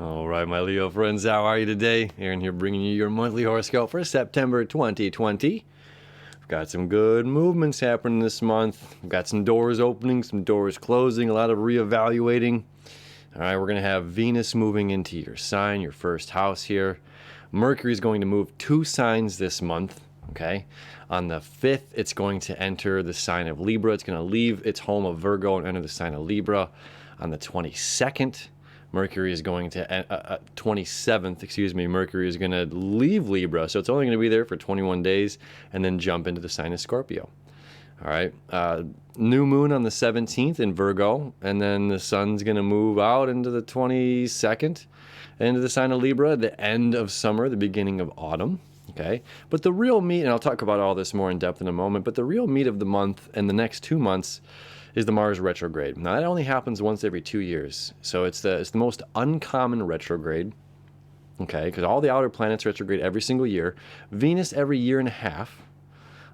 All right, my Leo friends, how are you today? Aaron here bringing you your monthly horoscope for September 2020. We've got some good movements happening this month. We've got some doors opening, some doors closing, a lot of reevaluating. All right, we're going to have Venus moving into your sign, your first house here. Mercury is going to move 2 signs this month, okay? On the 5th, it's going to enter the sign of Libra. It's going to leave its home of Virgo and enter the sign of Libra. On the 22nd, Mercury is going to, 27th, excuse me, Mercury is going to leave Libra. So it's only going to be there for 21 days and then jump into the sign of Scorpio. All right. New moon on the 17th in Virgo. And then the sun's going to move out into the 22nd, into the sign of Libra, the end of summer, the beginning of autumn. Okay. But the real meat, and I'll talk about all this more in depth in a moment, but the real meat of the month and the next 2 months is the Mars retrograde. Now that only happens once every 2 years, so it's the most uncommon retrograde. Okay, because all the outer planets retrograde every single year. Venus every year and a half.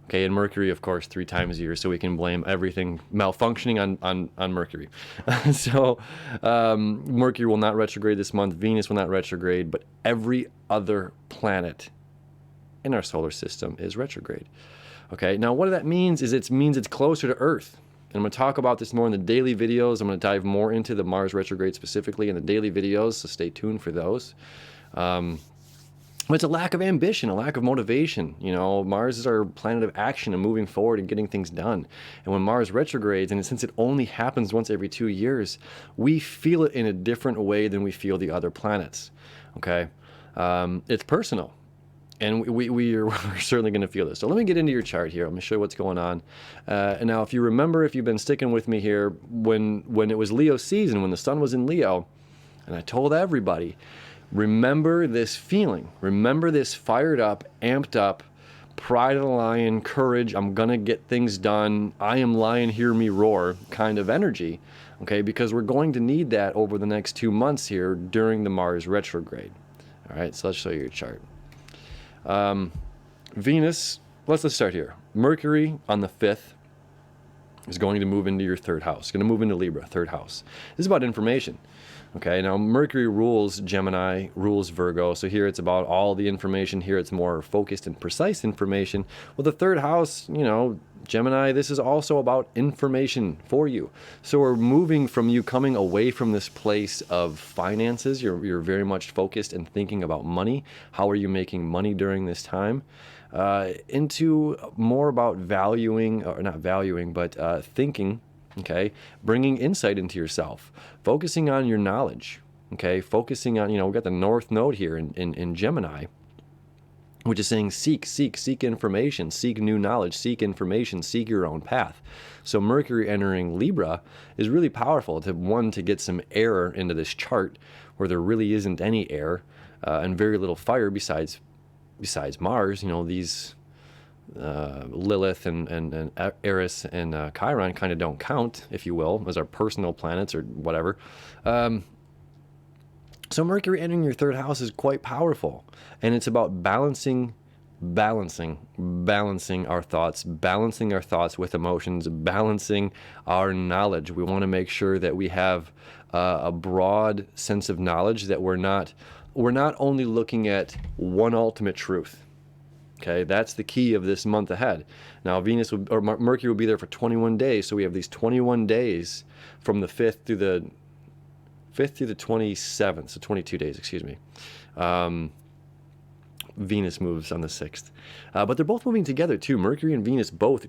Okay, and Mercury, of course, 3 times a year. So we can blame everything malfunctioning on Mercury. So Mercury will not retrograde this month. Venus will not retrograde, but every other planet in our solar system is retrograde. Okay, now what that means is it means it's closer to Earth. And I'm going to talk about this more in the daily videos. I'm going to dive more into the Mars retrograde specifically in the daily videos, so stay tuned for those. But it's a lack of ambition, a lack of motivation. You know, Mars is our planet of action and moving forward and getting things done. And when Mars retrogrades, and since it only happens once every 2 years, we feel it in a different way than we feel the other planets. Okay? It's personal. And we're certainly going to feel this. So let me get into your chart here. I'm going to show you what's going on. And now, if you remember, if you've been sticking with me here, when it was Leo season, when the sun was in Leo, and I told everybody, remember this feeling. Remember this fired up, amped up, pride of the lion, courage, I'm going to get things done, I am lion, hear me roar kind of energy. Okay, because we're going to need that over the next 2 months here during the Mars retrograde. All right, so let's show you your chart. Venus, let's start here. Mercury on the 5th is going to move into your 3rd house. It's going to move into Libra, 3rd house. This is about information. Okay, now Mercury rules Gemini, rules Virgo. So here it's about all the information. Here it's more focused and precise information. Well, the 3rd house, you know, Gemini, this is also about information for you. So we're moving from you coming away from this place of finances. You're very much focused and thinking about money. How are you making money during this time? Into more about valuing, or not valuing, but thinking. Okay, bringing insight into yourself, focusing on your knowledge. Okay, focusing on, you know, we've got the North Node here in Gemini, which is saying seek information, seek new knowledge, seek information, seek your own path. So Mercury entering Libra is really powerful to get some air into this chart where there really isn't any air and very little fire besides Mars. You know, these Lilith and Eris and Chiron kind of don't count, if you will, as our personal planets or whatever. So Mercury entering your 3rd house is quite powerful, and it's about balancing our thoughts, balancing our thoughts with emotions, balancing our knowledge. We want to make sure that we have a broad sense of knowledge, that we're not only looking at one ultimate truth. Okay, that's the key of this month ahead. Now, Mercury will be there for 21 days, so we have these 21 days from the 5th through the 27th, so 22 days, excuse me. Venus moves on the 6th. But they're both moving together, too. Mercury and Venus both,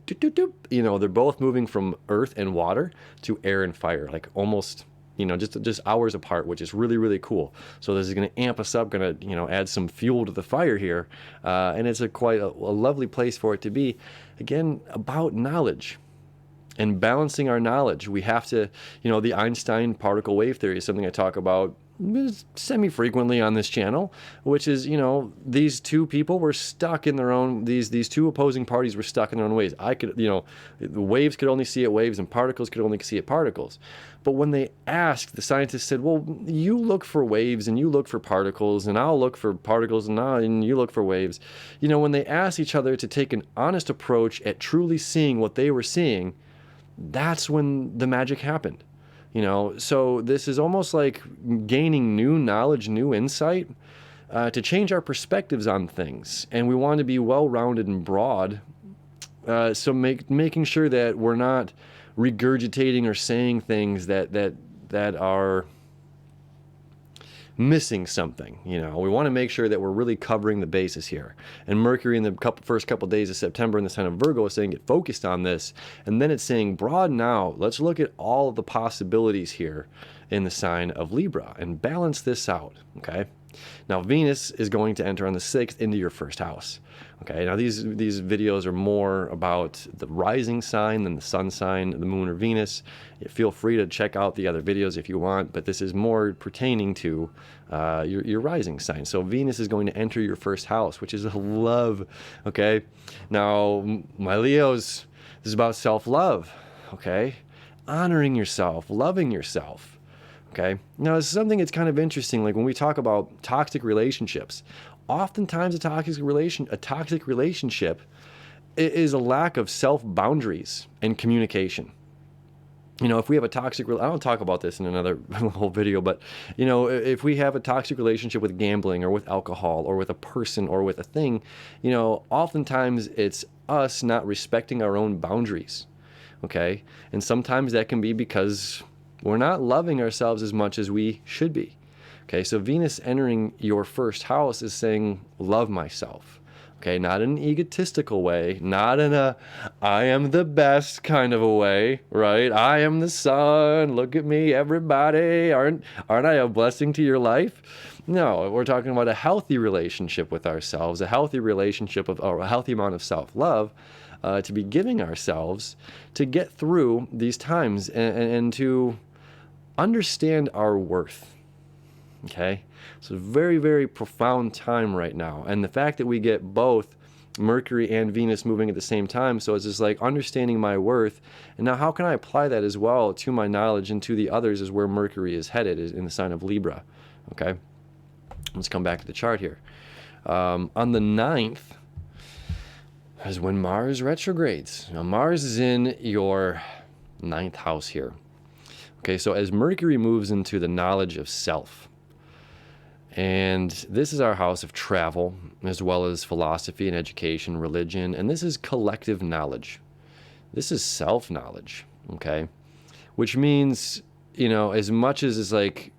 you know, they're both moving from earth and water to air and fire, like almost, you know, just hours apart, which is really, really cool. So this is going to amp us up, going to, you know, add some fuel to the fire here. And it's quite a lovely place for it to be. Again, about knowledge and balancing our knowledge. We have to, you know, the Einstein particle wave theory is something I talk about semi-frequently on this channel, which is, you know, these two people were stuck in their own, these two opposing parties were stuck in their own ways. I could, you know, the waves could only see it waves and particles could only see it particles. But when they asked, the scientists said, well, you look for waves and you look for particles and I'll look for particles and you look for waves. You know, when they asked each other to take an honest approach at truly seeing what they were seeing, that's when the magic happened. So this is almost like gaining new knowledge, new insight, to change our perspectives on things. And we want to be well-rounded and broad. So making sure that we're not regurgitating or saying things that are missing something. We want to make sure that we're really covering the bases here. And Mercury in the first couple days of September in the sign of Virgo is saying get focused on this, and then it's saying broaden out. Let's look at all of the possibilities here in the sign of Libra and balance this out. Okay. Now Venus is going to enter on the 6th into your first house. Okay, now these videos are more about the rising sign than the sun sign, the moon, or Venus. Feel free to check out the other videos if you want, but this is more pertaining to your rising sign. So Venus is going to enter your first house, which is love. Okay, now my Leos, this is about self-love. Okay, honoring yourself, loving yourself. Okay, now this is something that's kind of interesting. Like when we talk about toxic relationships, oftentimes a toxic relationship is a lack of self-boundaries and communication. If we have a toxic, I don't talk about this in another whole video, but if we have a toxic relationship with gambling or with alcohol or with a person or with a thing, oftentimes it's us not respecting our own boundaries. Okay, and sometimes that can be because we're not loving ourselves as much as we should be. Okay, so Venus entering your first house is saying, love myself. Okay, not in an egotistical way, not in a I am the best kind of a way, right? I am the sun, look at me, everybody. Aren't I a blessing to your life? No, we're talking about a healthy relationship with ourselves, a healthy relationship or a healthy amount of self-love to be giving ourselves to get through these times and to understand our worth. Okay, so very, very profound time right now. And the fact that we get both Mercury and Venus moving at the same time, so it's just like understanding my worth. And now how can I apply that as well to my knowledge and to the others is where Mercury is headed, is in the sign of Libra. Okay, let's come back to the chart here. On the 9th is when Mars retrogrades. Now Mars is in your 9th house here. Okay, so as Mercury moves into the knowledge of self, and this is our house of travel, as well as philosophy and education, religion, and this is collective knowledge. This is self-knowledge, okay? Which means, as much as it's like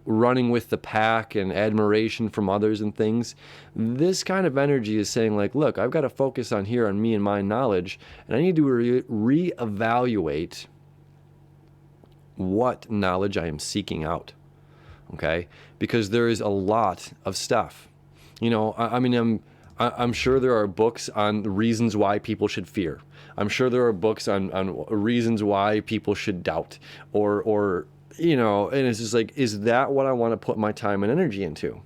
running with the pack and admiration from others and things, this kind of energy is saying like, look, I've got to focus on me and my knowledge, and I need to reevaluate what knowledge I am seeking out, okay? Because there is a lot of stuff. I'm sure there are books on the reasons why people should fear. I'm sure there are books on reasons why people should doubt, or and it's just like, is that what I want to put my time and energy into?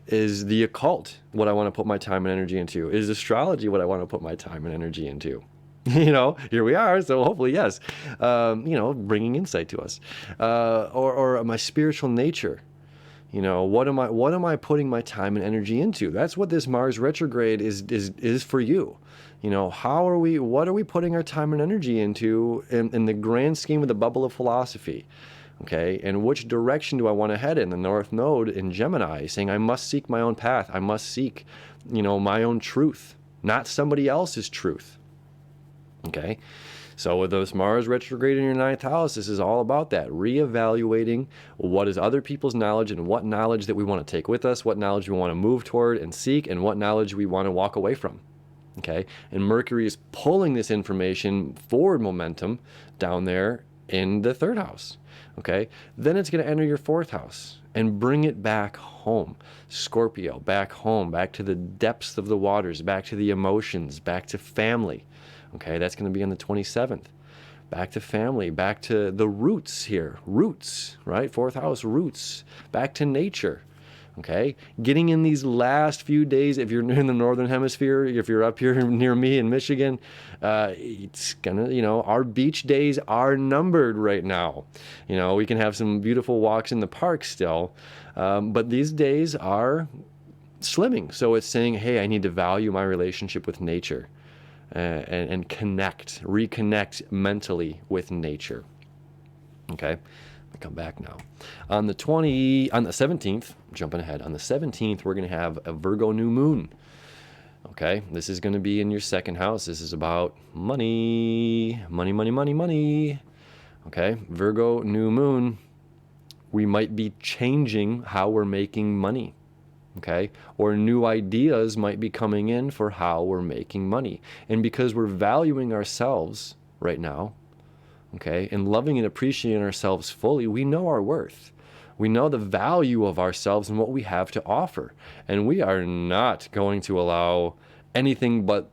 Is the occult what I want to put my time and energy into? Is astrology what I want to put my time and energy into? Here we are. So hopefully, yes, bringing insight to us, or my spiritual nature. What am I putting my time and energy into? That's what this Mars retrograde is for you. What are we putting our time and energy into in the grand scheme of the bubble of philosophy? Okay, and which direction do I want to head in? The North Node in Gemini saying I must seek my own path. I must seek, my own truth, not somebody else's truth. Okay, so with those Mars retrograde in your 9th house, this is all about that, reevaluating what is other people's knowledge and what knowledge that we want to take with us, what knowledge we want to move toward and seek, and what knowledge we want to walk away from. Okay, and Mercury is pulling this information forward momentum down there in the 3rd house. Okay, then it's going to enter your 4th house and bring it back home. Scorpio, back home, back to the depths of the waters, back to the emotions, back to family. Okay, that's going to be on the 27th. Back to family, back to the roots here. Roots, right? 4th house, roots. Back to nature. Okay, getting in these last few days, if you're in the Northern Hemisphere, if you're up here near me in Michigan, it's gonna, our beach days are numbered right now. We can have some beautiful walks in the park still, but these days are slimming. So it's saying, hey, I need to value my relationship with nature. And reconnect mentally with nature. Okay, I come back now. On the 17th, jumping ahead, on the 17th, we're going to have a Virgo new moon. Okay, this is going to be in your second house. This is about money, money, money, money, money. Okay, Virgo new moon. We might be changing how we're making money. Okay, or new ideas might be coming in for how we're making money. And because we're valuing ourselves right now, okay, and loving and appreciating ourselves fully, we know our worth. We know the value of ourselves and what we have to offer. And we are not going to allow anything but,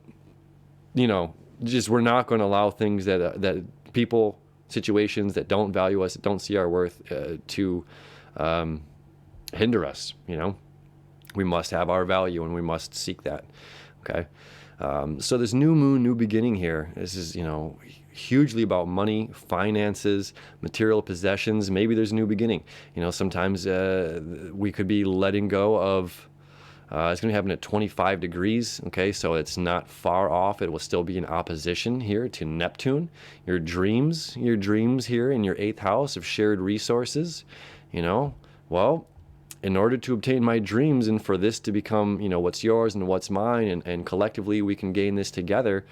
we're not going to allow things that people, situations that don't value us, that don't see our worth, to hinder us. We must have our value and we must seek that. Okay. So this new moon, new beginning here, this is, hugely about money, finances, material possessions. Maybe there's a new beginning. Sometimes we could be letting go of, it's going to happen at 25 degrees. Okay. So it's not far off. It will still be in opposition here to Neptune. Your dreams here in your 8th house of shared resources, well, in order to obtain my dreams and for this to become, what's yours and what's mine, and collectively we can gain this together,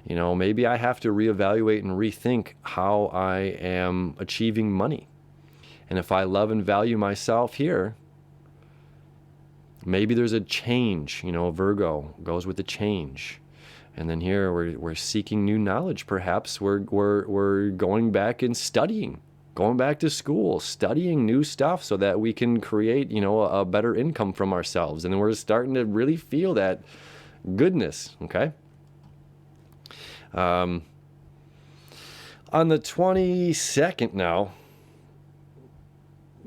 maybe I have to reevaluate and rethink how I am achieving money. And if I love and value myself here, maybe there's a change. Virgo goes with the change. And then here we're seeking new knowledge. Perhaps we're going back and studying. Going back to school, studying new stuff so that we can create, a better income from ourselves. And then we're starting to really feel that goodness, okay? On the 22nd now,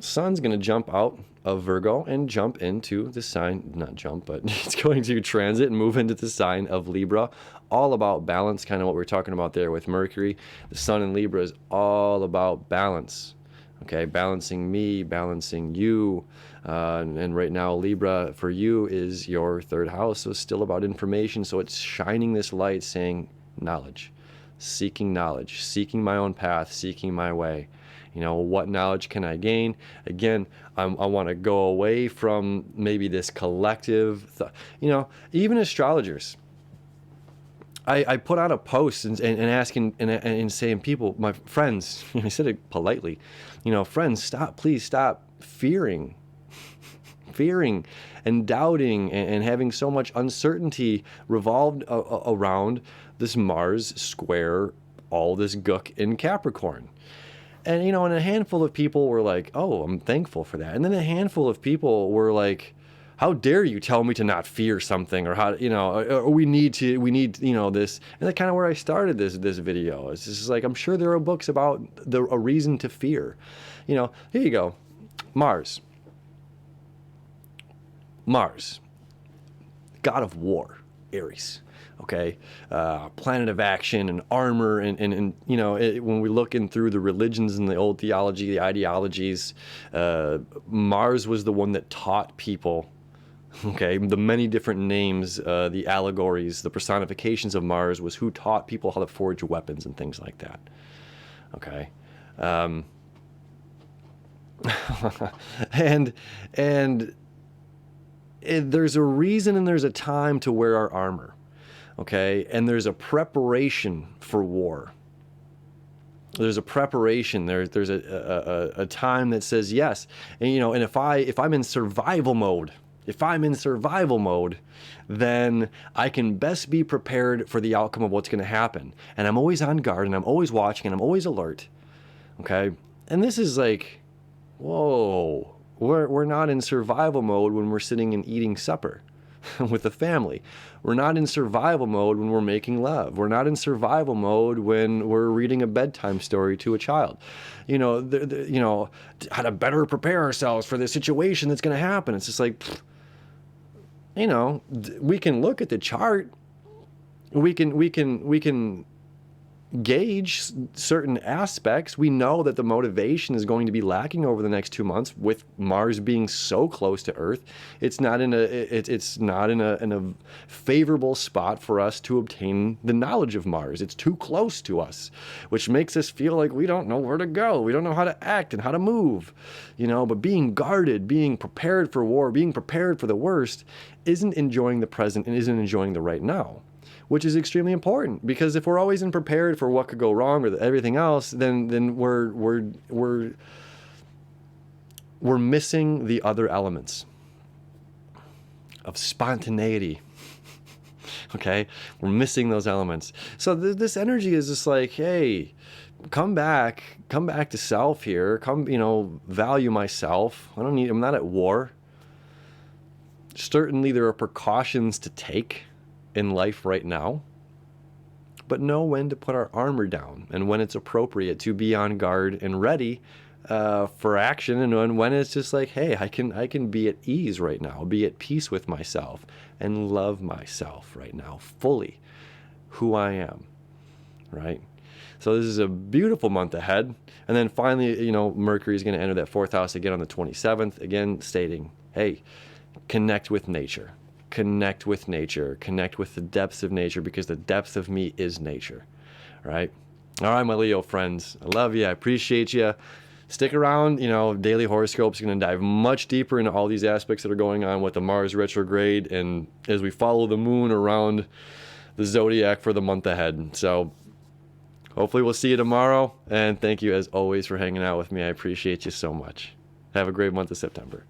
Sun's going to jump out of Virgo and jump into the sign, not jump, but it's going to transit and move into the sign of Libra. All about balance, kind of what we're talking about there with Mercury. The Sun in Libra is all about balance. Okay, balancing me, balancing you. And right now, Libra for you is your 3rd house, so it's still about information. So it's shining this light saying knowledge, seeking my own path, seeking my way. What knowledge can I gain? Again, I want to go away from maybe this collective, even astrologers. I put out a post and asking and saying, people, my friends, I said it politely, friends, please stop fearing and doubting and having so much uncertainty revolved around this Mars square, all this gook in Capricorn. And, and a handful of people were like, oh, I'm thankful for that. And then a handful of people were like, how dare you tell me to not fear something, or how, or we need, this. And that's kind of where I started this video. It's just like, I'm sure there are books about a reason to fear. Here you go. Mars, god of war, Aries. Okay, planet of action and armor, and when we look in through the religions and the old theology, the ideologies, Mars was the one that taught people, okay, the many different names, the allegories, the personifications of Mars was who taught people how to forge weapons and things like that. Okay, and there's a reason and there's a time to wear our armor. Okay, and there's a preparation for war. There's a preparation. There's a time that says yes, and and if I'm in survival mode, then I can best be prepared for the outcome of what's going to happen. And I'm always on guard, and I'm always watching, and I'm always alert. Okay, and this is like, whoa, we're not in survival mode when we're sitting and eating supper with the family. We're not in survival mode when we're making love. We're not in survival mode when we're reading a bedtime story to a child. How to better prepare ourselves for the situation that's going to happen. It's just like, we can look at the chart. We can gauge certain aspects. We know that the motivation is going to be lacking over the next 2 months with Mars being so close to Earth. It's not in a favorable spot for us to obtain the knowledge of Mars. It's too close to us, which makes us feel like we don't know where to go. We don't know how to act and how to move, but being guarded, being prepared for war, being prepared for the worst isn't enjoying the present and isn't enjoying the right now, which is extremely important, because if we're always unprepared for what could go wrong or everything else, then we're missing the other elements of spontaneity. Okay, we're missing those elements. So this energy is just like, hey, come back to self here. Value myself. I'm not at war. Certainly there are precautions to take in life right now, but know when to put our armor down and when it's appropriate to be on guard and ready for action, and when it's just like, hey, I can be at ease right now, be at peace with myself and love myself right now fully, who I am, right? So this is a beautiful month ahead. And then finally, Mercury is going to enter that 4th house again on the 27th, again stating, hey, connect with nature. Connect with nature, connect with the depths of nature, because the depth of me is nature, right? All right, my Leo friends, I love you. I appreciate you. Stick around. Daily horoscopes are going to dive much deeper into all these aspects that are going on with the Mars retrograde, and as we follow the moon around the zodiac for the month ahead. So hopefully we'll see you tomorrow, and thank you as always for hanging out with me. I appreciate you so much. Have a great month of September.